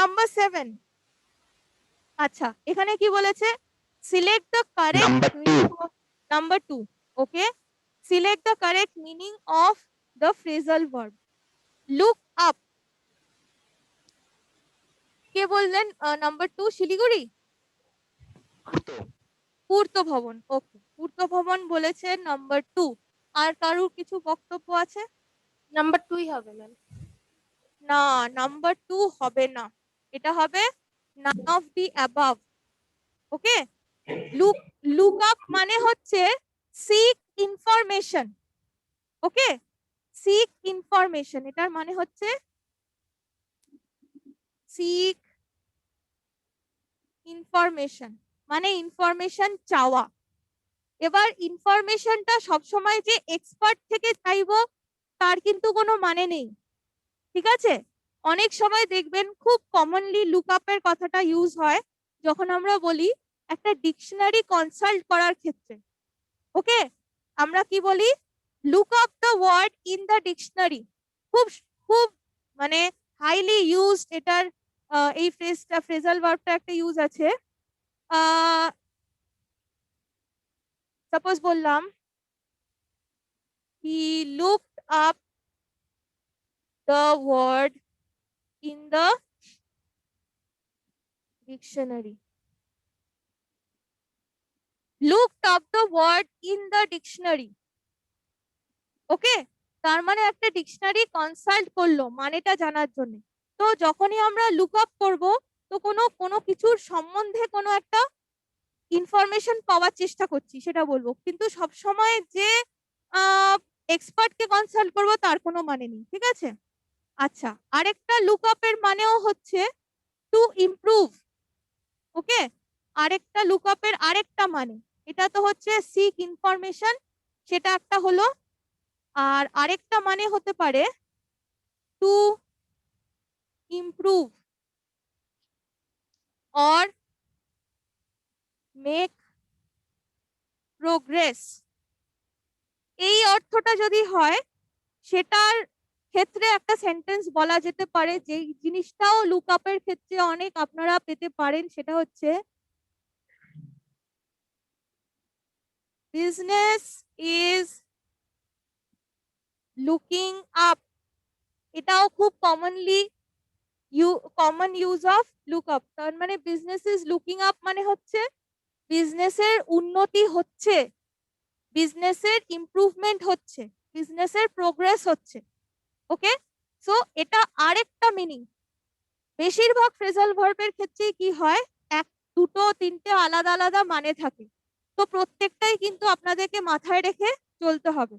Number 7। আচ্ছা, এখানে কি বলেছে? Select the correct meaning. Number 2। Okay, select the correct meaning of the phrasal verb. Look up, কে বললেন? নাম্বার 2 শিলিগুড়ি, পূর্ত ভবন। ওকে, পূর্ত ভবন বলেছে নাম্বার 2। আর কারুর কিছু বক্তব্য আছে? নাম্বার 2ই হবে ম্যাম। না, নাম্বার 2 হবে না, এটা হবে নান of the above. Okay, look up মানে হচ্ছে সিক ইনফরমেশন। ওকে, সিক ইনফরমেশন, এটার মানে হচ্ছে সিক ইনফরমেশন, মানে ইনফরমেশন চাওয়া। এবার ইনফরমেশনটা সবসময় যে এক্সপার্ট থেকে চাইবো তার কিন্তু কোনো মানে নেই, ঠিক আছে? অনেক সময় দেখবেন খুব কমনলি লুক আপের কথাটা ইউজ হয় যখন আমরা বলি একটা ডিকশনারি কনসাল্ট করার ক্ষেত্রে। ওকে, আমরা কি বলি? Look up the word in the dictionary. খুব খুব মানে হাইলি ইউজড এটার এই ফ্রেজাল ভার্বটা একটা ইউজ আছে। সাপোজ বললাম he looked up the word in the dictionary. looked up the word in the dictionary. Okay, তার মানে একটা ডিকশনারি কনসাল্ট করলো মানেটা জানার জন্য। তো যখনই আমরা লুক আপ করব তো কোনো কিছুর সম্বন্ধে কোনো একটা ইনফরমেশন পাওয়ার চেষ্টা করছি সেটা বলবো, কিন্তু সব সময় যে এক্সপার্টকে কনসাল্ট করব তার কোনো মানে নেই, ঠিক আছে? আচ্ছা, আরেকটা লুক আপের মানেও হচ্ছে টু ইমপ্রুভ। ওকে, আরেকটা লুক আপের আরেকটা মানে, এটা তো হচ্ছে সিক ইনফরমেশন, সেটা একটা হলো। আর আরেকটা মানে হতে পারে to improve or make progress. এই অর্থটা যদি হয় সেটার ক্ষেত্রে একটা সেন্টেন্স বলা যেতে পারে, যে জিনিসটাও লুক আপের ক্ষেত্রে অনেক আপনারা পেতে পারেন, সেটা হচ্ছে বিজনেস ইজ লুকিং আপ। এটাও খুব common use of look up. তার মানে বিজনেস ইজ লুকিং আপ মানে হচ্ছে বিজনেসের উন্নতি হচ্ছে, বিজনেসের ইমপ্রুভমেন্ট হচ্ছে, বিজনেসের প্রোগ্রেস হচ্ছে। ওকে, সো এটা আরেকটা মিনিং। বেশিরভাগ ফ্রেজাল ভার্বের ক্ষেত্রেই কি হয়, এক দুটো তিনটে আলাদা আলাদা মানে থাকে, তো প্রত্যেকটাই কিন্তু আপনাদেরকে মাথায় রেখে চলতে হবে।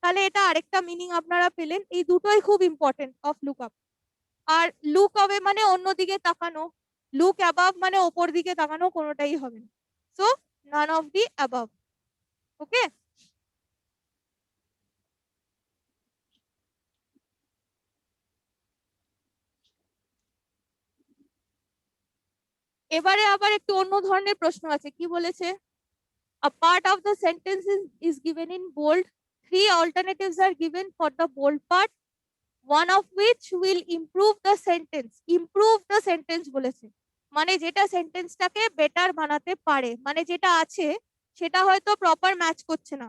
তাহলে এটা আরেকটা মিনিং আপনারা পেলেন। এই দুটোই খুব ইম্পর্টেন্ট অফ লুক আপ। আর লুক অ্যাওয়ে মানে অন্যদিকে তাকানো, লুক অ্যাবাভ মানে ওপর দিকে তাকানো, কোনোটাই হবে না। So none of the above. Okay, এবারে আবার একটু অন্য ধরনের প্রশ্ন আছে। কি বলেছে? A part of the sentence is given in bold. Three alternatives are given for the bold part, one of which will improve the sentence. Improve the sentence বলেছে, মানে যেটা সেন্টেন্সটাকে বেটার বানাতে পারে, মানে যেটা আছে সেটা হয়তো প্রপার ম্যাচ করছে না,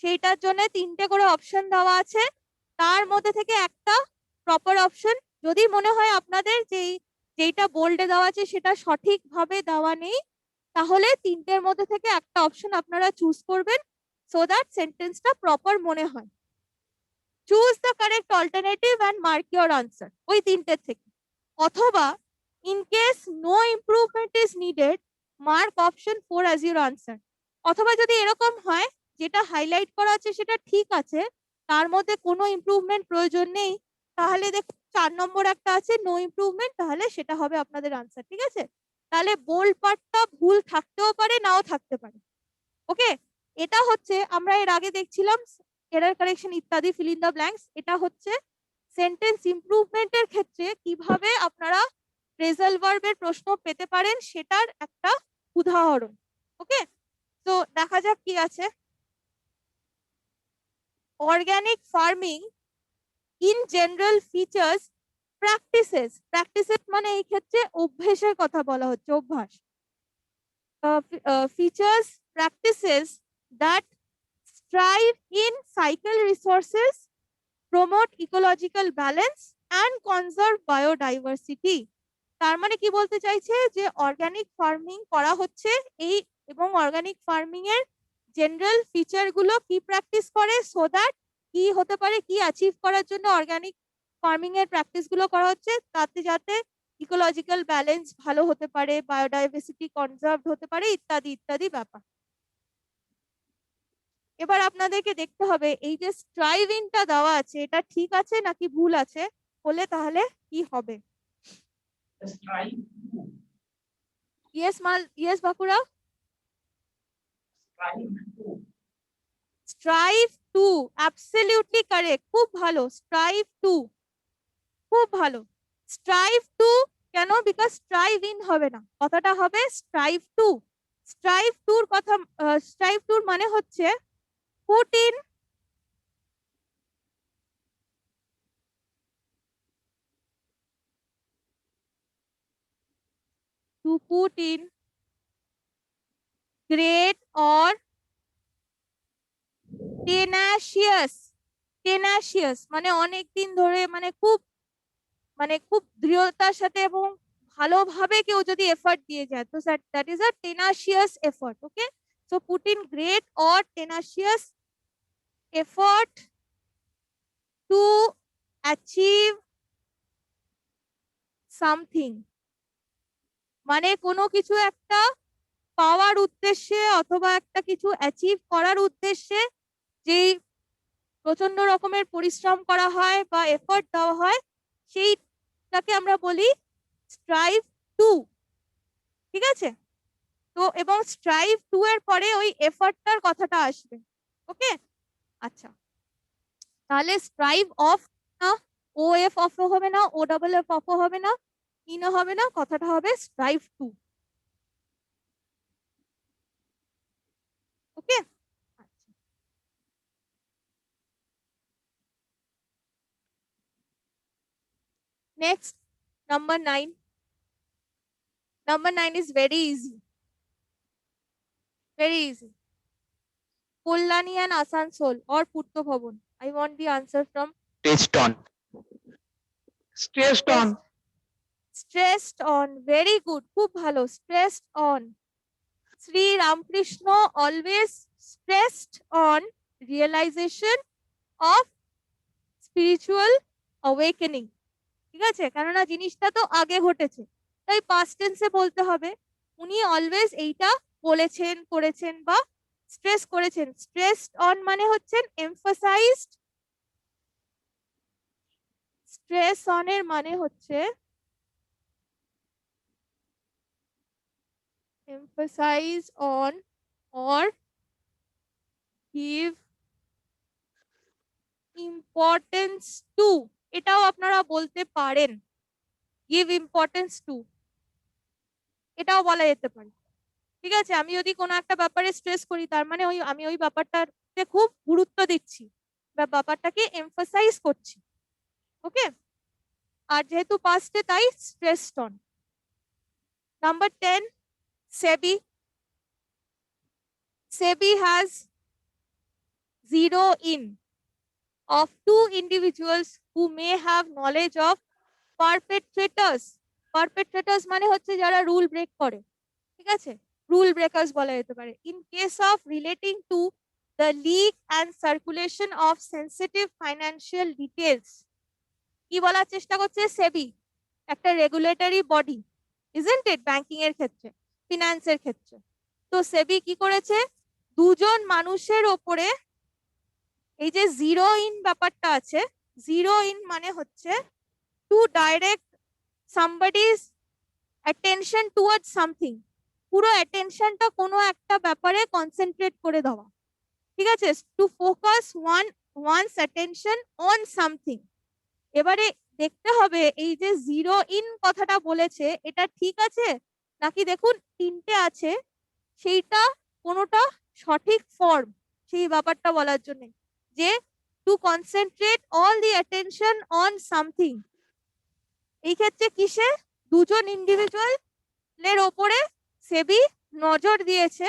সেইটার জন্য তিনটে করে অপশন দেওয়া আছে। তার মধ্যে থেকে একটা প্রপার অপশন, যদি মনে হয় আপনাদের যেইটা বোল্ডে দেওয়া আছে সেটা সঠিকভাবে দেওয়া নেই, তাহলে তিনটের মধ্যে থেকে একটা অপশন আপনারা চুজ করবেন, সো দ্যাট সেন্টেন্সটা প্রপার মনে হয়। Choose the correct alternative and mark your answer, ওই তিনটের থেকে। অথবা in case no improvement is needed, mark option 4 as your answer. অথবা যদি এরকম হয় যেটা হাইলাইট করা আছে সেটা ঠিক আছে, তার মধ্যে কোনো ইমপ্রুভমেন্ট প্রয়োজন নেই, তাহলে দেখুন 4 নম্বর একটা আছে নো ইমপ্রুভমেন্ট, তাহলে সেটা হবে আপনাদের আনসার, ঠিক আছে? তাহলে বোল্ড পার্টটা ভুল থাকতেও পারে, নাও থাকতে পারে। ওকে, এটা হচ্ছে আমরা এর আগে দেখছিলাম এরর কারেকশন ইত্যাদি, ফিল ইন দ্য ব্ল্যাঙ্কস। এটা হচ্ছে সেন্টেন্স ইমপ্রুভমেন্টের ক্ষেত্রে কিভাবে আপনারা ফ্রেজাল ভার্বের প্রশ্ন পেতে পারেন সেটার একটা উদাহরণ। ওকে, তো দেখা যাক কি আছে। Organic farming in general features practices মানে এই ক্ষেত্রে অভ্যেসের কথা বলা হচ্ছে, অভ্যাস। features practices that strive in cycle resources, promote ecological balance and conserve biodiversity. তার মানে কি বলতে চাইছে যে অর্গানিক ফার্মিং করা হচ্ছে এই, এবং অর্গানিক ফার্মিং এর জেনারেল ফিচার গুলো কি প্র্যাকটিস করে, সো দ্যাট কি হতে পারে, কি অ্যাচিভ করার জন্য অর্গানিক ফার্মিং এর প্র্যাকটিস গুলো করা হচ্ছে, তাতে যাতে ইকোলজিক্যাল ব্যালেন্স ভালো হতে পারে, বায়োডাইভার্সিটি কনজার্ভ হতে পারে, ইত্যাদি ইত্যাদি ব্যাপার। এবার আপনাদেরকে দেখতে হবে এই যে স্ট্রাইভ ইনটা দেওয়া আছে এটা ঠিক আছে নাকি ভুল আছে, হলে তাহলে কি হবে। Yes Bankura. Strive two, absolutely correct, খুব ভালো। স্ট্রাইভ টু, খুব ভালো। স্ট্রাইভ টু কেন, বিকজ স্ট্রাইভ ইন হবে না, কথাটা হবে স্ট্রাইভ টু। স্ট্রাইভ টুর কথা, স্ট্রাইভ টুর মানে হচ্ছে put in to put in great or tenacious, tenacious মানে অনেক দিন ধরে, মানে খুব দৃঢ়তার সাথে এবং ভালোভাবে কেউ যদি এফর্ট দিয়ে যায়, তো that is a tenacious effort. Okay, so put in great or tenacious effort to achieve something, মানে কোনো কিছু একটা পাওয়ার উদ্দেশ্যে অথবা একটা কিছু অ্যাচিভ করার উদ্দেশ্যে যেই প্রচন্ড রকমের পরিশ্রম করা হয় বা এফর্ট দেওয়া হয়, সেইটাকে আমরা বলি স্ট্রাইভ টু। ঠিক আছে, তো এবং স্ট্রাইভ টু এর পরে ওই এফর্টটার কথাটা আসবে। ওকে, আচ্ছা, তাহলে স্ট্রাইভ অফ না, ও এফ অফ হবে না, ও ডাবল এফ অফ হবে না, ইনও হবে না, কথাটা হবে strive two. Okay, next, number 9. Number 9 is very easy. Very easy. Kollani and Asansol or Purto Bhavan. I want the answer from Stressed on. Stressed on. Stressed on. Very good. Khub bhalo. Stressed on. Sri Ramakrishna always stressed on realization of spiritual awakening. ঠিক আছে, কেননা জিনিসটা তো আগে ঘটেছে, তাই past টেন্সে বলতে হবে। উনি অলওয়েজ এইটা বলেছেন, করেছেন বা স্ট্রেস করেছেন। স্ট্রেসড অন মানে হচ্ছেন এমফাসাইজড, স্ট্রেস অন এর মানে হচ্ছে emphasize on or give importance to, এটাও আপনারা বলতে পারেন, give importance to, এটাও বলা যেতে পারে। ঠিক আছে, আমি যদি কোনো একটা ব্যাপারে স্ট্রেস করি, তার মানে আমি ওই ব্যাপারটাতে খুব গুরুত্ব দিচ্ছি বা ব্যাপারটাকে এমফাসাইজ করছি। ওকে, আর যেহেতু পাস্টে তাই stressed on. Number 10, SEBI. SEBI has zero in of 2 individuals who may have knowledge of perpetrators. Perpetrators মানে হচ্ছে যারা রুল ব্রেক করে। ঠিক আছে, রুল ব্রেকার্স বলা যেতে পারে। In case of relating to the leak and circulation of sensitive financial details. কি বলার চেষ্টা করছে, সেবি একটা regulatory body, isn't it, banking এর ক্ষেত্রে, ফিনান্সের ক্ষেত্রে। তো সেবি কি করেছে, দুজন মানুষের ওপরে এই যে জিরো ইন ব্যাপারটা আছে, জিরো ইন মানে হচ্ছে to direct somebody's attention towards something, পুরো অ্যাটেনশনটা কোনো একটা ব্যাপারে কনসেন্ট্রেট করে দেওয়া। ঠিক আছে, to focus one's attention on something. এবারে দেখতে হবে এই যে জিরো ইন কথাটা বলেছে এটা ঠিক আছে নাকি, দেখুন তিনটে আছে, সেইটা কোনোটা সঠিক ফর্ম সেই ব্যাপারটা বলার জন্য, যে two concentrate all the attention on something, এই ক্ষেত্রে কিসে দুজন ইন্ডিভিজুয়ালের ওপরে সেবি নজর দিয়েছে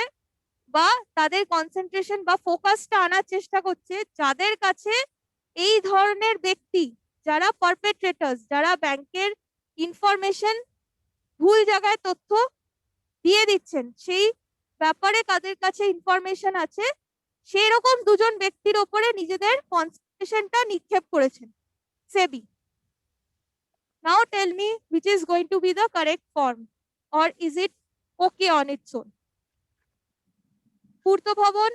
বা তাদের কনসেন্ট্রেশন বা ফোকাসটা আনার চেষ্টা করছে, যাদের কাছে এই ধরনের ব্যক্তি যারা পারপেট্রেটার্স, যারা ব্যাংকের ইনফরমেশন ভুল জায়গায় তথ্য দিয়ে দিচ্ছেন, সেই ব্যাপারে কাদের কাছে ইনফরমেশন আছে, সেই রকম দুজন ব্যক্তির ওপরে নিজেদের কনসেন্ট্রেশনটা নিক্ষেপ করেছেন সেবি। Now tell me which is going to be the correct form, or is it okay on its own? পূর্ত ভবন,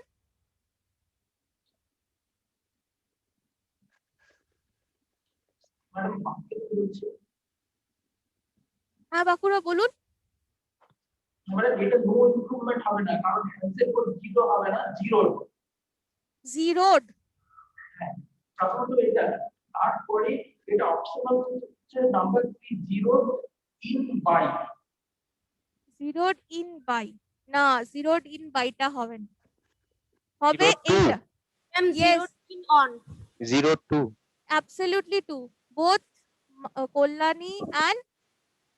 হ্যাঁ বাঁকুড়া বলুন। এটা নো ইমপ্রুভমেন্ট হবে না, কারণ হ্যান্ডসেট কোড জিরো হবে না, জিরো জিরোড, হ্যাঁ প্রথমত এটা, তারপরে এটা অপশনাল হচ্ছে number 3 zero in by. Zeroed in by, না জিরোড ইন বাইটা হবে না, হবে 02 এইটা। Ma'am, Yes. 0 in on. 02 Absolutely true. Both Kollani and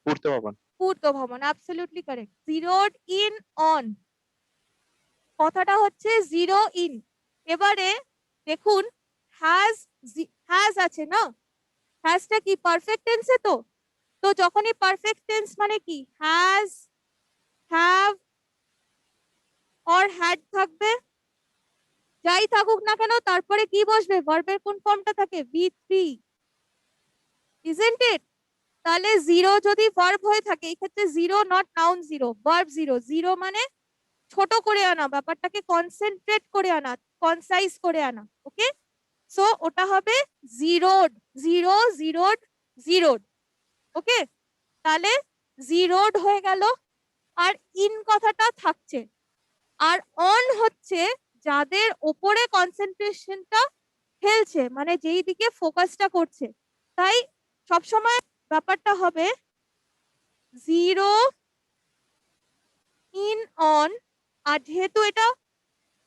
পূর্ত ভবন। পূর্ত ভবন, absolutely correct. Zeroed in on, কথাটা হচ্ছে জিরো ইন। এবারে দেখুন হ্যাজ আছে না, হ্যাজটা কি পারফেক্ট টেন্সে, তো তো যখনই পারফেক্ট টেন্স মানে কি হ্যাজ, হ্যাভ অর হ্যাড থাকবে, যাই থাকুক না কেন তারপরে কি বসবে, ভার্বের কোন ফর্মটা থাকে, V3, isn't it? তাহলে জিরো যদি ভার্ব হয়ে থাকে, এই ক্ষেত্রে zero not noun zero, verb zero. Zero মানে ছোট করে আনা, ব্যাপারটাকে কনসেন্ট্রেট করে আনা, কনসাইজ করে আনা। ওকে, সো ওটা হবে জিরোড, জিরো জিরোড জিরোড। ওকে, তাহলে জিরোড হয়ে গেল, আর ইন কথাটা থাকছে। আর অন হচ্ছে যাদের ওপরে কনসেন্ট্রেশনটা ফেলছে, মানে যেই দিকে ফোকাসটা করছে। তাই সবসময় ব্যাপারটা হবে জিরো ইন অন, আর যেহেতু এটা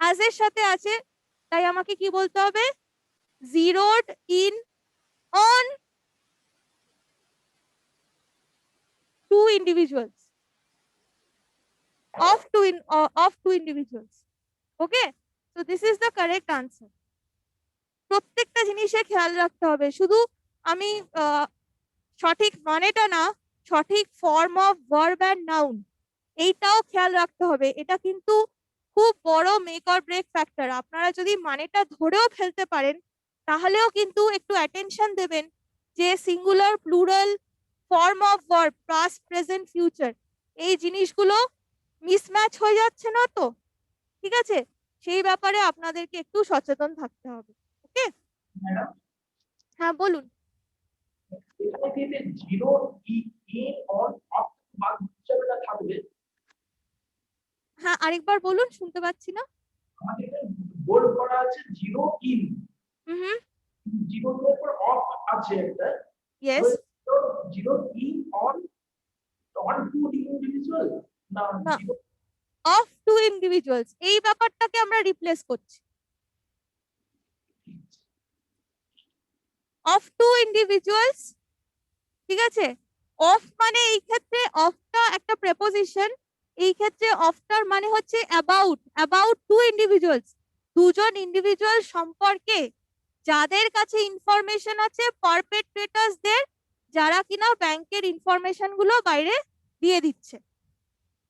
হ্যাজ এর সাথে আছে, তাই আমাকে কি বলতে হবে, zeroed in on two individuals, of two individuals. Okay, so this is the correct answer. প্রত্যেকটা জিনিসে খেয়াল রাখতে হবে, শুধু আমি সঠিক মানেটা না, সঠিক form of verb and noun এইটাও খেয়াল রাখতে হবে। এটা কিন্তু খুব বড় মেক অর ব্রেক ফ্যাক্টর। আপনারা যদি মানেটা ধরেও ফেলতে পারেন, তাহলেও কিন্তু একটু অ্যাটেনশন দেবেন যে singular, plural, form of verb, past, present, future, এই জিনিসগুলো মিসম্যাচ হয়ে যাচ্ছে না তো, ঠিক আছে? সেই ব্যাপারে আপনাদেরকে একটু সচেতন থাকতে হবে। ওকে, ম্যাডাম হ্যাঁ বলুন। এখানে কি যে জিরো ইন অন অফ বাদ হিসাবে থাকবে? হ্যাঁ আরেকবার বলুন, শুনতে পাচ্ছি না। আমাদের এখানে বোল্ড করা আছে জিরো ইন, হুম, জিরো এর উপর অফ আছে একটা, yes, zero in on on two individual না না। জিরো অফ টু ইন্ডিভিজুয়ালস, এই ব্যাপারটাকে আমরা রিপ্লেস করছি। অফ টু ইন্ডিভিজুয়ালস, ঠিক আছে? অফ মানে এই ক্ষেত্রে অফটা একটা প্রেপোজিশন, এই ক্ষেত্রে অফটার মানে হচ্ছে অ্যাবাউট টু ইন্ডিভিজুয়ালস, দুজন ইন্ডিভিজুয়াল সম্পর্কে যাদের কাছে ইনফরমেশন আছে পারপেট্রেটার্সদের, যারা কিনা ব্যাংকের ইনফরমেশন গুলো বাইরে দিয়ে দিচ্ছে।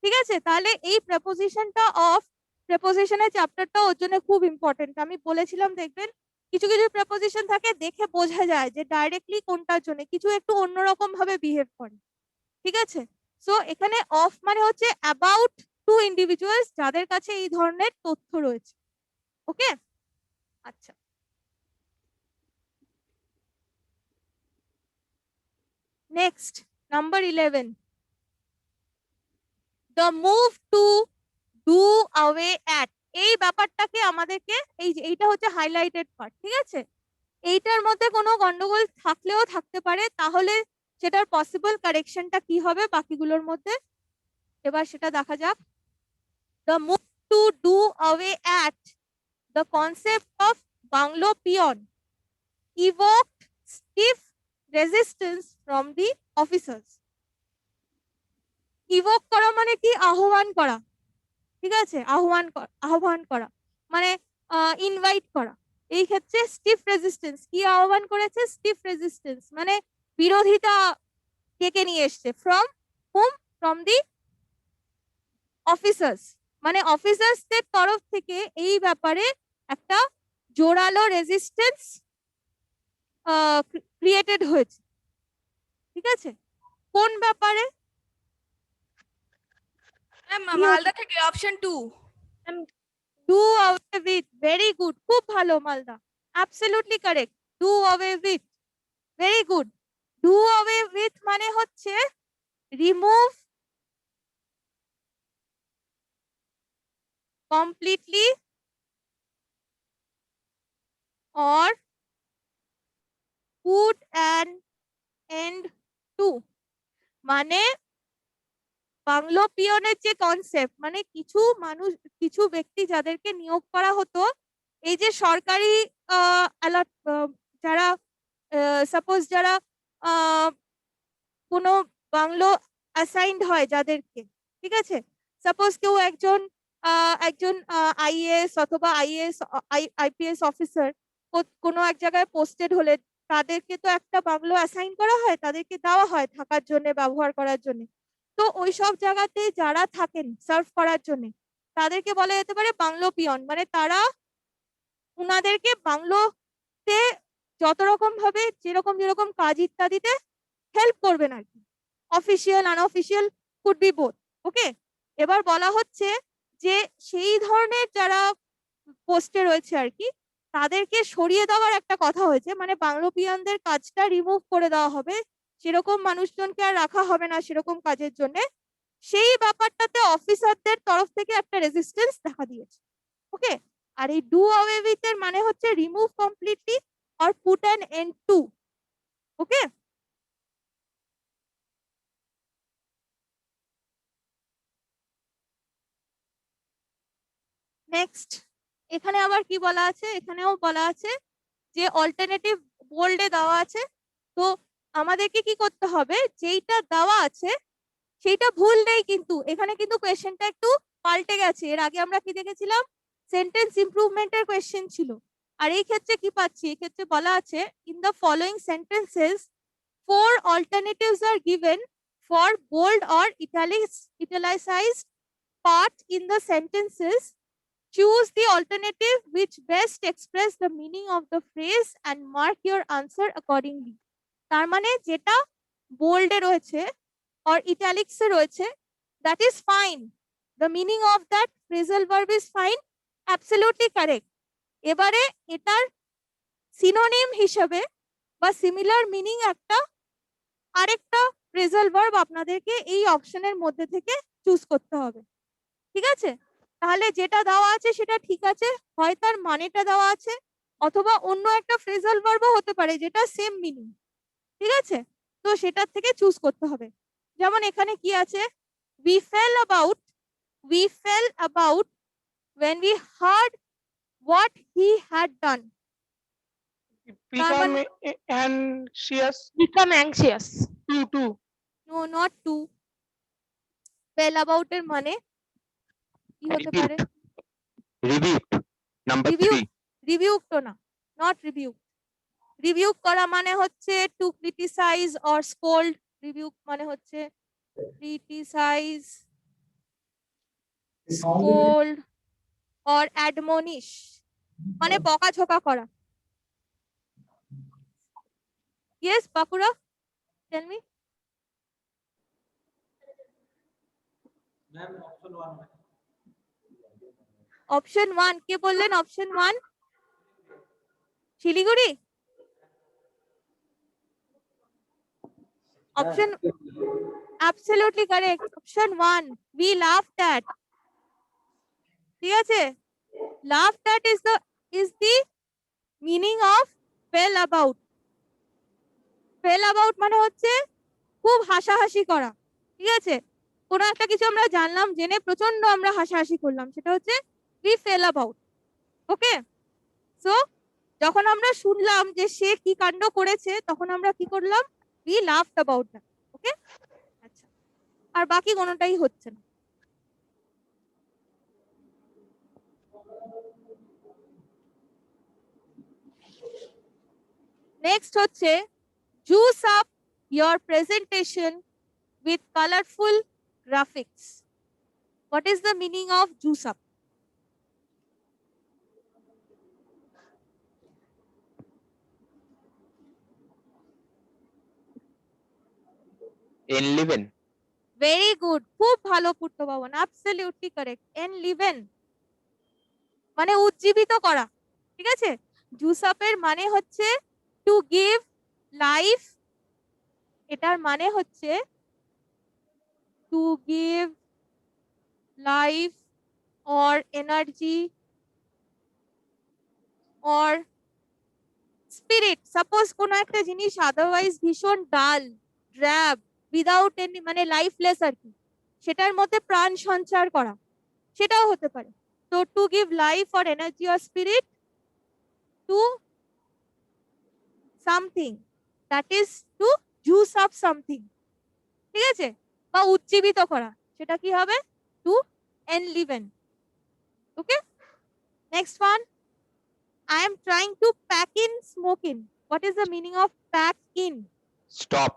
ঠিক আছে, তাহলে এই প্রেপোজিশনটা অফ, প্রেপোজিশনের চ্যাপ্টারটা ওর জন্য খুব ইম্পর্টেন্ট। আমি বলেছিলাম দেখবেন কিছু কিছু প্রেপোজিশন থাকে দেখে বোঝা যায় যে ডাইরেক্টলি কোনটার জন্য, কিছু একটু অন্যরকম ভাবে বিহেভ করে। ঠিক আছে, সো এখানে অফ মানে হচ্ছে অ্যাবাউট টু ইন্ডিভিজুয়ালস, যাদের কাছে এই ধরনের তথ্য রয়েছে। ওকে, আচ্ছা, next number 11, the move to do away at. এই ব্যাপারটাকে আমাদেরকে, এইটা হচ্ছে হাইলাইটেড পার্ট। ঠিক আছে, এইটার মধ্যে কোনো গন্ডগোল থাকলেও থাকতে পারে, তাহলে সেটার পসিবল কারেকশনটা কি হবে বাকিগুলোর মধ্যে, এবার সেটা দেখা যাক। The move to do away at the concept of bungalow peon evoked stiff resistance from the officers. Evoke করা মানে কি? আহ্বান করা, ঠিক আছে, আহ্বান করা মানে ইনভাইট করা। এই ক্ষেত্রে স্টিফ রেজিস্ট্যান্স কি আহ্বান করেছে? স্টিফ রেজিস্ট্যান্স মানে বিরোধিতা ডেকে নিয়ে এসছে। From hmm? From the officers, মানে অফিসার্সদের তরফ থেকে এই ব্যাপারে একটা জোরালো রেজিস্ট্যান্স ক্রিয়েটেড হয়েছে, ঠিক আছে। কোন ব্যাপারে? ম্যাম কি মালদা থেকে option 2। Do away with, very good, খুব ভালো Malda, absolutely correct. Do away with, very good. Do away with মানে হচ্ছে remove completely or put an end to, মানে বাংলো পিয়নের যে কনসেপ্ট, মানে কিছু মানুষ, কিছু ব্যক্তি যাদেরকে নিয়োগ করা হতো, এই যে সরকারি যারা সাপোজ যারা কোনো বাংলো অ্যাসাইন্ড হয় যাদেরকে, ঠিক আছে, সাপোজ কেউ একজন আইএএস অথবা আইপিএস অফিসার কোনো এক জায়গায় পোস্টেড হলে তাদেরকে তো একটা বাংলো অ্যাসাইন করা হয়, তাদেরকে দেওয়া হয় থাকার জন্য, ব্যবহার করার জন্য। তো ওই সব জায়গাতে যারা থাকেন সার্ভ করার জন্য তাদেরকে বলা যেতে পারে বাংলো পিয়ন, মানে তারা উনাদেরকে বাংলোতে যত রকম ভাবে যেরকম যেরকম কাজ ইত্যাদিতে হেল্প করবেন আর কি, official unofficial could be both. Okay, এবার বলা হচ্ছে যে সেই ধরনের যারা পোস্টে রয়েছে আর কি, তাদেরকে সরিয়ে দেওয়ার একটা কথা হয়েছে, মানে বাংলো পিয়নদের কাজটা রিমুভ করে দেওয়া হবে, সেরকম মানুষজনকে আর রাখা হবে না সেরকম কাজের জন্য। সেই ব্যাপারটাতে অফিসারদের তরফ থেকে একটা রেজিস্ট্যান্স দেখা দিয়েছে। ওকে, আর এই ডু অ্যাওয়ে উইথ এর মানে হচ্ছে remove completely or put an end to. Okay, next এখানে আবার কি বলা আছে? এখানেও বলা আছে যে অল্টারনেটিভ বোল্ডে দেওয়া আছে, তো আমাদেরকে কি করতে হবে? যেইটা দেওয়া আছে সেইটা ভুল নেই, কিন্তু এখানে কিন্তু কোয়েশ্চেনটা একটু পাল্টে গেছে। এর আগে আমরা কি দেখেছিলাম? সেন্টেন্স ইমপ্রুভমেন্টের কোয়েশ্চেন ছিল, আর এই ক্ষেত্রে কি পাচ্ছি? এই ক্ষেত্রে বলা আছে in the following sentences 4 alternatives are given for bold or italicized part in the sentences. Choose the alternative which best express the meaning of the phrase and mark your answer accordingly. তার মানে যেটা বোল্ডে রয়েছে or italics এ রয়েছে, that is fine. The meaning of that phrasal verb is fine, absolutely correct. এবারে এটার synonym হিসেবে বা similar meaning একটা আরেকটা ফ্রেজাল ভার্ব আপনাদেরকে এই অপশনের মধ্যে থেকে চুজ করতে হবে, ঠিক আছে। তাহলে যেটা দেওয়া আছে সেটা ঠিক আছে, হয় তার মানেটা দেওয়া আছে অথবা অন্য একটা ফ্রেজাল ভার্বও হতে পারে যেটা সেম মিনিং, ঠিক আছে। তো সেটার থেকে চুজ করতে হবে। যেমন এখানে কি আছে? we fell about when we heard what he had done. Become anxious. Become anxious. To. No, not to. Fell about এর মানে কি হতে পারে? রিবিউট নাম্বার Rebuke. 3 রিবিউক তো না, নট রিবিউক। রিবিউক করা মানে হচ্ছে to criticise or scold. Rebuke মানে হচ্ছে ক্রিটিসাইজ, স্কোল্ড অর অ্যাডমনিশ, মানে বকাঝকা করা। Yes Bankura, tell me. Option 1 কে বললেন? Option 1 Siliguri. Option absolutely correct, option 1 we laughed at, ঠিক আছে। laughed at is the meaning of fell about. fell about মানে হচ্ছে খুব হাসাহাসি করা, ঠিক আছে। কোনো একটা কিছু আমরা জানলাম, জেনে প্রচন্ড আমরা হাসাহাসি করলাম, সেটা হচ্ছে we fell about. Okay, so যখন আমরা শুনলাম যে সে কি কাণ্ড করেছে তখন আমরা কি করলাম, we laughed about that. ওকে, আচ্ছা, আর বাকি কোনোটাই হচ্ছে না। নেক্সট হচ্ছে juice up your presentation with colorful graphics. What is the meaning of juice up? enliven, very good, খুব ভালো পূর্ত ভবন, অ্যাবসলিউটলি কারেক্ট। এনলিভেন মানে উজ্জীবিত করা, ঠিক আছে। জুস আপের মানে হচ্ছে টু গিভ লাইফ, এটার মানে হচ্ছে two give life or energy or spirit. Suppose কোনো একটা জিনিস আদারওয়াইজ ভীষণ ডাল, ড্র্যাব, উইদাউট এনি মানে লাইফলেস আর কি, সেটার মধ্যে প্রাণ সঞ্চার করা, সেটাও হতে পারে। তো to give life or energy or spirit to something, that is to juice up something, ঠিক আছে, বা উজ্জীবিত করা, সেটা কি হবে, to enliven. Okay, next one, I am trying to pack in smoking. What is the meaning of pack in? stop,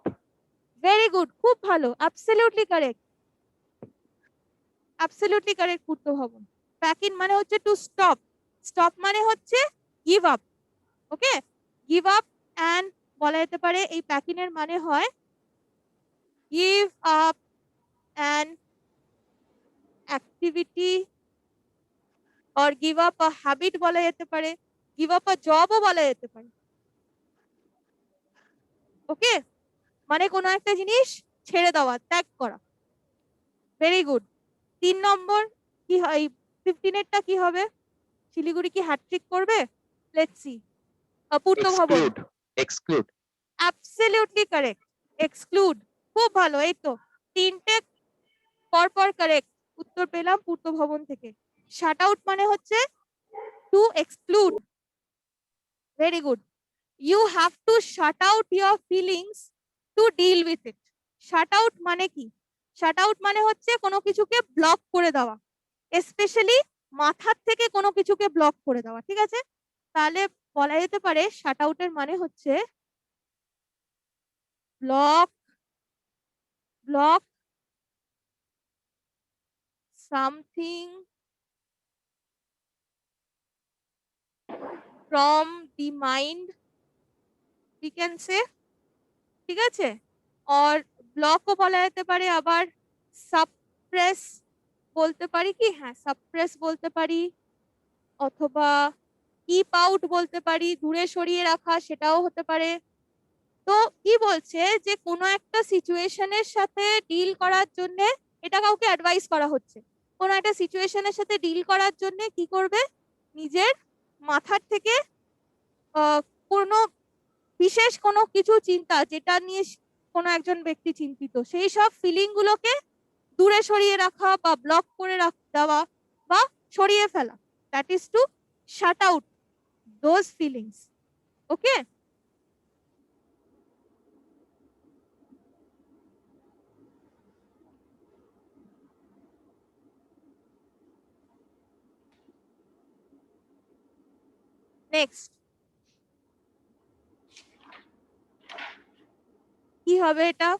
Very good, খুব ভালো, absolutely correct, absolutely correct পূর্ত ভবন। Pack in মানে হচ্ছে to stop, stop মানে হচ্ছে give up, okay, give up and বলা যেতে পারে এই pack in এর মানে হয় give up an activity or give up a habit বলা যেতে পারে, give up a job ও বলা যেতে পারে। ওকে, মানে কোনো একটা জিনিস ছেড়ে দেওয়া, ত্যাগ করা। Very good. 3 নম্বর কি হয়, 15 এরটা কি হবে, শিলিগুড়ি কি হ্যাটট্রিক করবে, লেটস সি। পূর্ত ভবন, exclude, exclude, absolutely correct, exclude, খুব ভালো, এই তো তিনটে পরপর কারেক্ট উত্তর পেলাম পূর্ত ভবন থেকে। শাট আউট মানে হচ্ছে to exclude, very good. You have to shut out your feelings to deal with it. Shut out মানে কি, শাট আউট মানে হচ্ছে কোনো কিছুকে ব্লক করে দেওয়া, স্পেশালি মাথার থেকে কোনো কিছুকে ব্লক করে দেওয়া, ঠিক আছে। তাহলে বলা যেতে পারে শাট আউটের মানে হচ্ছে block, block something from the mind, we can say, ঠিক আছে। আর ব্লকও বলা যেতে পারে, আবার সাপ্রেস বলতে পারি কি, হ্যাঁ সাপ্রেস বলতে পারি, অথবা কিপ আউট বলতে পারি, দূরে সরিয়ে রাখা, সেটাও হতে পারে। তো কি বলছে যে কোনো একটা সিচুয়েশনের সাথে ডিল করার জন্য, এটা কাউকে অ্যাডভাইস করা হচ্ছে, কোনো একটা সিচুয়েশনের সাথে ডিল করার জন্য কি করবে, নিজের মাথার থেকে কোনো বিশেষ কোনো কিছু চিন্তা যেটা নিয়ে কোনো একজন ব্যক্তি চিন্তিত, সেই সব ফিলিং গুলোকে দূরে সরিয়ে রাখা বা ব্লক করে দেওয়া বা সরিয়ে ফেলা, that is two shut out those feelings. Okay, next কি হবে এটা,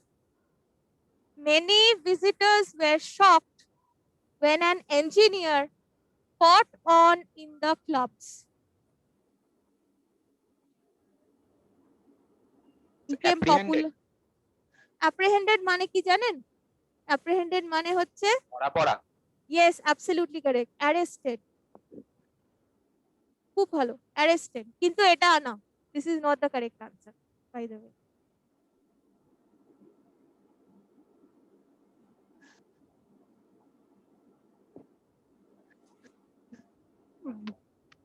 many visitors were shocked when an engineer caught on in the clubs. Became popular. Apprehended মানে কি জানেন, apprehended মানে হচ্ছে পড়া পড়া, yes absolutely correct, arrested, খুব ভালো, arrested, কিন্তু এটা না, this is not the correct answer by the way.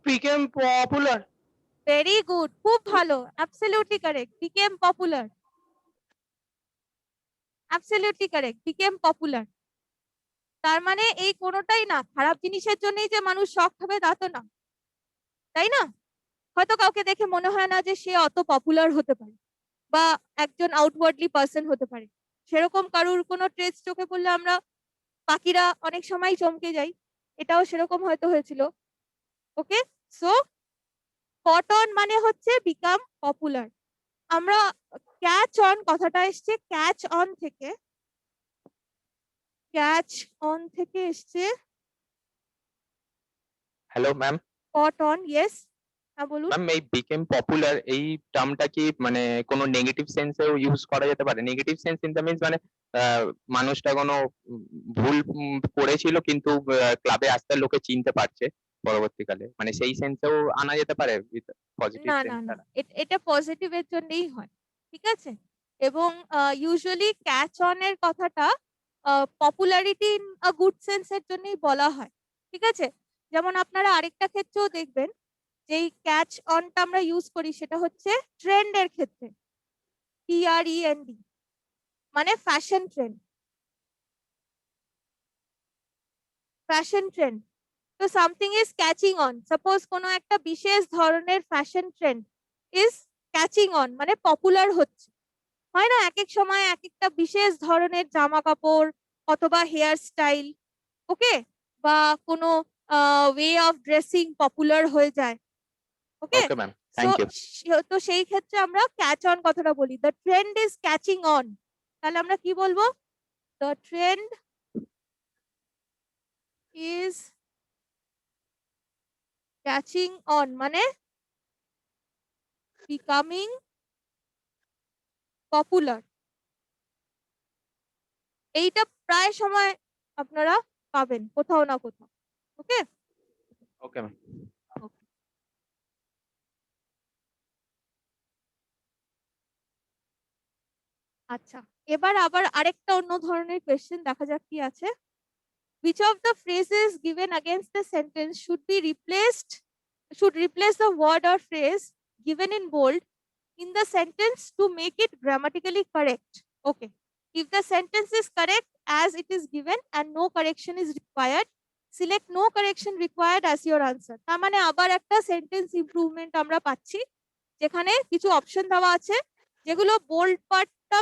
became popular, very good, খুব ভালো, absolutely correct, became popular, absolutely correct, became popular। তার মানে এই কোনোটাই না, খারাপ জিনিসের জন্যই যে মানুষ শক হবে তা তো না, তাই না, হয়তো কাউকে দেখে মনে হয় না যে সে অত পপুলার হতে পারে বা একজন আউটওয়ার্ডলি পার্সন হতে পারে, সেরকম কারুর কোনো ট্রেস চোখে পড়লে আমরা বাকিরা অনেক সময় চমকে যাই, এটাও সেরকম হয়তো হয়েছিল। ওকে, সো কটন মানে হচ্ছে বিকাম পপুলার। আমরা ক্যাচ অন কথাটা এসছে ক্যাচ অন থেকে, ক্যাচ অন থেকে এসছে হ্যালো ম্যাম। কটন। ইয়েস, হ্যাঁ বলুন। ম্যাম, এই বিকেম পপুলার এই টার্মটা কি মানে কোনো নেগেটিভ সেন্সেও ইউজ করা যেতে পারে? Negative sense in the means মানে মানুষটা কোনো ভুল করেছিল কিন্তু ক্লাবে আসতে লোকে চিনতে পারছে পরবর্তীকালে, মানে সেই সেন্সেও আনা যেতে পারে পজিটিভ না না সেন্স না, দ্বারা? এটা পজিটিভের জন্যই হয়, ঠিক আছে। এবং ইউজুয়ালি ক্যাচ অন এর কথাটা popularity in a good sense এর জন্যই বলা হয়, ঠিক আছে। যেমন আপনারা আরেকটা ক্ষেত্রেও দেখবেন, যেই ক্যাচ অনটা আমরা ইউজ করি সেটা হচ্ছে ট্রেন্ডের ক্ষেত্রে, TREND, মানে ফ্যাশন ট্রেন্ড, ফ্যাশন ট্রেন্ড। তো something is catching on, suppose কোনো একটা বিশেষ ধরনের fashion trend is catching on মানে পপুলার হচ্ছে, হয় না এক এক সময় এক একটা বিশেষ ধরনের জামা কাপড় অথবা হেয়ার স্টাইল, ওকে, বা কোনো ওয়ে অফ ড্রেসিং পপুলার হয়ে যায়, okay. Okay ma'am, so thank you. তো সেই ক্ষেত্রে আমরা ক্যাচ অন কথাটা বলি, the trend is catching on, তাহলে আমরা কি বলবো? The trend is catching on মানে বিকামিং পপুলার। এইটা প্রায় সময় আপনারা পাবেন কোথাও না কোথাও, ওকে। Okay ma'am. আচ্ছা, এবার আবার আরেকটা অন্য ধরনের কোয়েশ্চেন দেখা যাক কি আছে। Which of the phrases given against the sentence should replace the word or phrase given in bold in the sentence to make it grammatically correct? Okay. If the sentence is correct as it is given and no correction is required, select no correction required as your answer. তার মানে আবার একটা sentence improvement আমরা পাচ্ছি, যেখানে কিছু option দেওয়া আছে, যেগুলো বোল্ড পার্টটা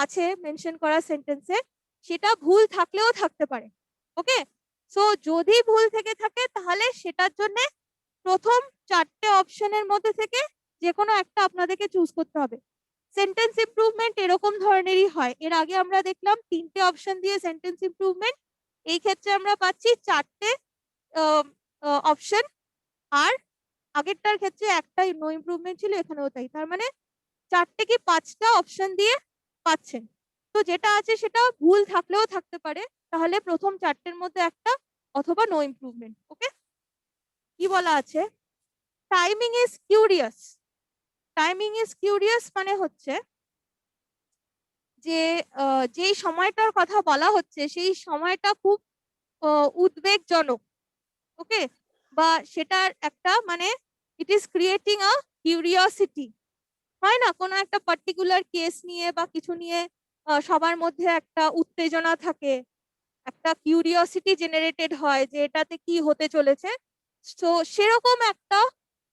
আছে মেনশন করা সেন্টেন্সে, সেটা ভুল থাকলেও থাকতে পারে, ওকে। সো যদি ভুল থেকে থাকে তাহলে সেটার জন্য প্রথম 4টে অপশনের মধ্যে থেকে যে কোনো একটা আপনাদেরকে চুজ করতে হবে। সেন্টেন্স ইমপ্রুভমেন্ট এরকম ধরনেরই হয়, এর আগে আমরা দেখলাম 3টে অপশন দিয়ে সেন্টেন্স ইমপ্রুভমেন্ট, এই ক্ষেত্রে আমরা পাচ্ছি 4টে অপশন, আর আগেরটার ক্ষেত্রে একটাই নো ইমপ্রুভমেন্ট ছিল, এখানেও তাই, তার মানে 4টে কি 5টা অপশন দিয়ে পাচ্ছেন। তো যেটা আছে সেটা ভুল থাকলেও থাকতে পারে, তাহলে প্রথম 4টের মধ্যে একটা অথবা নো ইমপ্রুভমেন্ট, ওকে। কি বলা আছে? Timing is curious. Timing is curious মানে হচ্ছে যে যেই সময়টার কথা বলা হচ্ছে সেই সময়টা খুব উদ্বেগজনক, ওকে, বা সেটার একটা মানে it is creating a curiosity, হয় না কোনো একটা পার্টিকুলার কেস নিয়ে বা কিছু নিয়ে সবার মধ্যে একটা উত্তেজনা থাকে, একটা কিউরিওসিটি জেনারেটেড হয় যে এটাতে কি হতে চলেছে। তো সেরকম একটা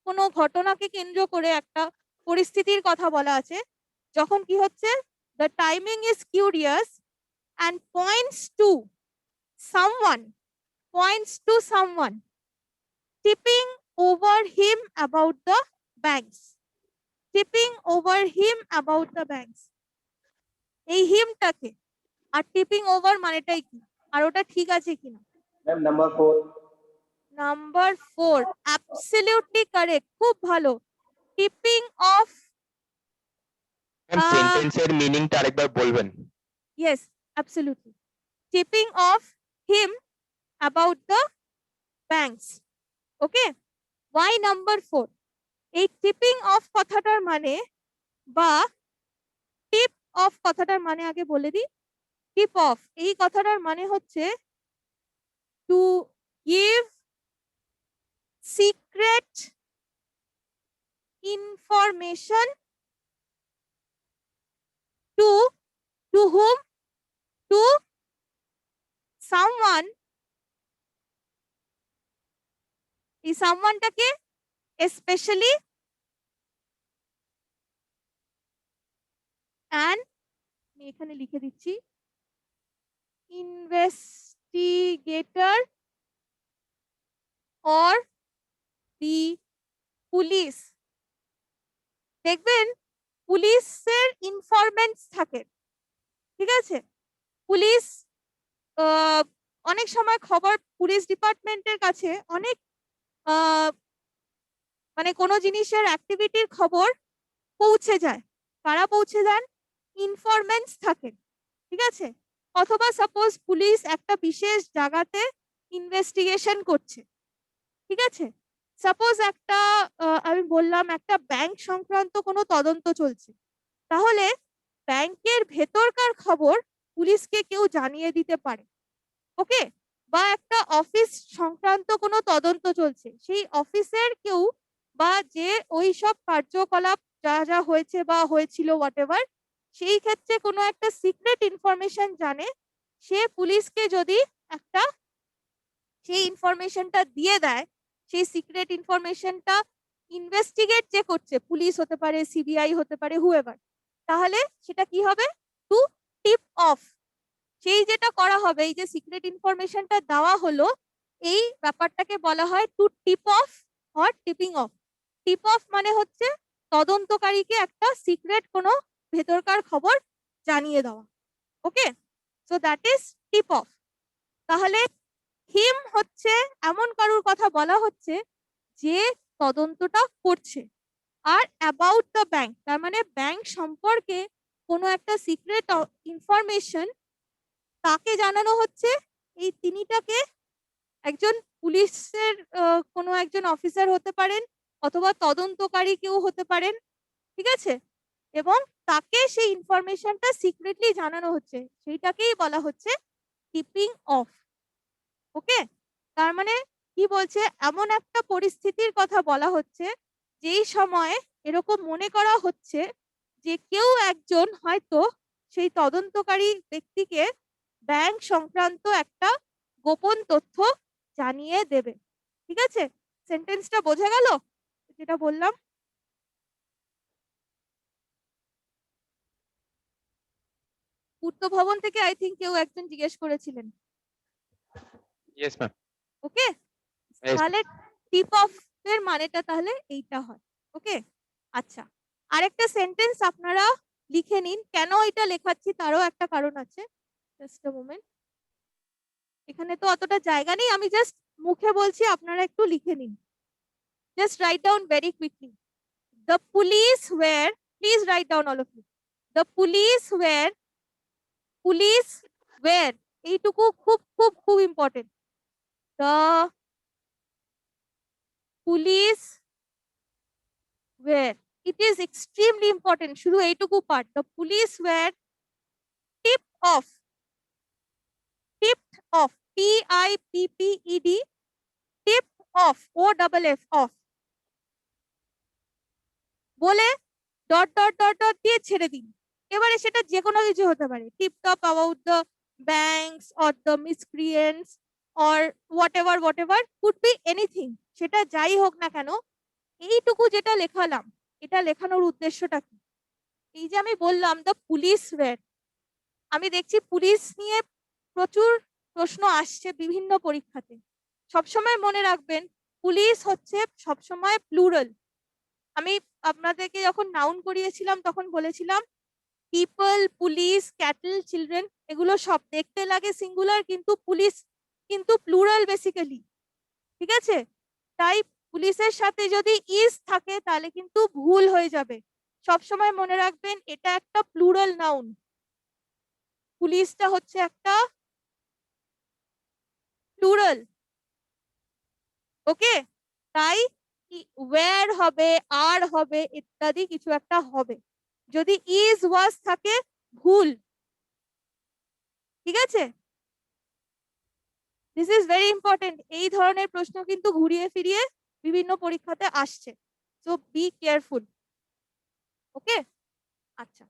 কোনো ঘটনাকে কেন্দ্র করে একটা পরিস্থিতির কথা বলা আছে, যখন কি হচ্ছে, the timing is curious and points to someone tipping over him about the banks, tipping over him about the banks, এই হিমটাকে, আর টিপিং ওভার মানেটাই কি, আর ওটা ঠিক আছে কিনা। Ma'am, number 4. Number 4 absolutely correct, খুব ভালো। টিপিং অফ, ম্যাম, সেন্টেন্সের মিনিংটা আরেকবার বলবেন? Yes absolutely, tipping off him about the banks, okay. Why number 4? এই টিপিং অফ কথাটার মানে বা টিপ অফ কথাটার মানে আগে বলে দিই। টিপ অফ এই কথাটার মানে হচ্ছে to give secret information to whom, to someone, এই সামওয়ানটাকে স্পেশালি অ্যান আমি এখানে লিখে দিচ্ছি ইনভেস্টিগেটর অর দি পুলিশ। দেখবেন পুলিশের ইনফরমেন্টস থাকে, ঠিক আছে? পুলিশ অনেক সময় খবর পুলিশ ডিপার্টমেন্টের কাছে অনেক মানে কোনো জিনিসের অ্যাক্টিভিটির খবর পৌঁছে যায়। কারা পৌঁছে যান? ইনফরমেন্টস থাকে, ঠিক আছে? অথবা সাপোজ পুলিশ একটা বিশেষ জায়গাতে ইনভেস্টিগেশন করছে, ঠিক আছে? সাপোজ একটা আমি বললাম একটা ব্যাংক সংক্রান্ত কোনো তদন্ত চলছে, তাহলে ব্যাংকের ভেতরকার খবর পুলিশকে কেউ জানিয়ে দিতে পারে, ওকে? বা একটা অফিস সংক্রান্ত কোনো তদন্ত চলছে, সেই অফিসের কেউ বা যে ওই সব কার্যকলাপ যা যা হয়েছে বা হয়েছিল হোয়াটএভার, সেই ক্ষেত্রে কোনো একটা সিক্রেট ইনফরমেশন জানে, সে পুলিশকে যদি একটা সেই ইনফরমেশনটা দিয়ে দেয়, সেই সিক্রেট ইনফরমেশনটা ইনভেস্টিগেট যে করছে, পুলিশ হতে পারে, সিবিআই হতে পারে, হুএভার, তাহলে সেটা কি হবে? To tip off. সেই যেটা করা হবে, এই যে সিক্রেট ইনফরমেশনটা দেওয়া হলো, এই ব্যাপারটাকে বলা হয় to tip off or tipping off. Tip off মানে হচ্ছে তদন্তকারীকে একটা সিক্রেট কোনো ভেতরকার খবর জানিয়ে দেওয়া, okay? So that is tip off. তাহলে হিম হচ্ছে এমন কারুর কথা বলা হচ্ছে যে তদন্তটা করছে। আর অ্যাবাউট দ্য ব্যাংক, তার মানে ব্যাংক সম্পর্কে কোনো একটা সিক্রেট ইনফরমেশন তাকে জানানো হচ্ছে। এই তিনিটাকে একজন পুলিশের কোনো একজন অফিসার হতে পারেন, অথবা তদন্তকারী কেউ হতে পারেন, ঠিক আছে? এবং তাকে সেই ইনফরমেশনটা সিক্রেটলি জানানো হচ্ছে, সেইটাকেই বলা হচ্ছে টিপিং অফ, ওকে? তার মানে কি বলছে, এমন একটা পরিস্থিতির কথা বলা হচ্ছে যেই সময় এরকম মনে করা হচ্ছে যে কেউ একজন হয়তো সেই তদন্তকারী ব্যক্তিকে ব্যাংক সংক্রান্ত একটা গোপন তথ্য জানিয়ে দেবে, ঠিক আছে? সেন্টেন্সটা বোঝা গেল যেটা বললাম? পূর্ত ভবন থেকে আই থিঙ্ক কেউ একজন জিজ্ঞেস করেছিলেন, ইয়েস ম্যাম। ওকে? Yes. তাহলে টিপ অফ এর মানেটা তাহলে এইটা হয়, ওকে? আচ্ছা, আরেকটা সেন্টেন্স আপনারা লিখে নিন। কেন এটা লেখাচ্ছি তারও একটা কারণ আছে, জাস্ট আ মোমেন্ট। এখানে তো অতটা জায়গা নেই, আমি জাস্ট মুখে বলছি, আপনারা একটু লিখে নিন। Just write down very quickly. The police were, please write down all of you. The police were, এইটুকু খুব খুব খুব important. The police were, it is extremely important, শুধু এইটুকু part. the police were tipped off, tipped off, tipped, tipped off, off off বলে dot dot dot dot দিয়ে ছেড়ে দিন। এবারে সেটা যে কোনো কিছু হতে পারে, tipped off about the banks or the miscreants or whatever could be anything, সেটা যাই হোক না কেন, এইটুকু যেটা লেখালাম, এটা লেখানোর উদ্দেশ্যটা কি? এই যে আমি বললাম দ্য পুলিশ ওয়্যার, আমি দেখছি পুলিশ নিয়ে প্রচুর প্রশ্ন আসছে বিভিন্ন পরীক্ষাতে। সবসময় মনে রাখবেন পুলিশ হচ্ছে সবসময় প্লুরাল। আমি আপনাদেরকে যখন নাউন করিয়েছিলাম তখন বলেছিলাম পিপল, পুলিশ, ক্যাটল, চিলড্রেন, এগুলো সব দেখতে লাগে সিঙ্গুলার, কিন্তু পুলিশ কিন্তু প্লুরাল বেসিক্যালি, ঠিক আছে? তাই পুলিশের সাথে যদি ইজ থাকে তাহলে কিন্তু ভুল হয়ে যাবে। সবসময় মনে রাখবেন এটা একটা প্লুরাল নাউন, পুলিশটা হচ্ছে একটা প্লুরাল, ওকে? তাই ওয়্যার হবে, আর হবে, ইত্যাদি কিছু একটা হবে। যদি ইজ ওয়াজ থাকে ভুল, ঠিক আছে? This is very important. এই ধরনের প্রশ্ন কিন্তু ঘুরিয়ে ফিরিয়ে বিভিন্ন পরীক্ষাতে আসছে, সো বি কেয়ারফুল, ওকে? আচ্ছা,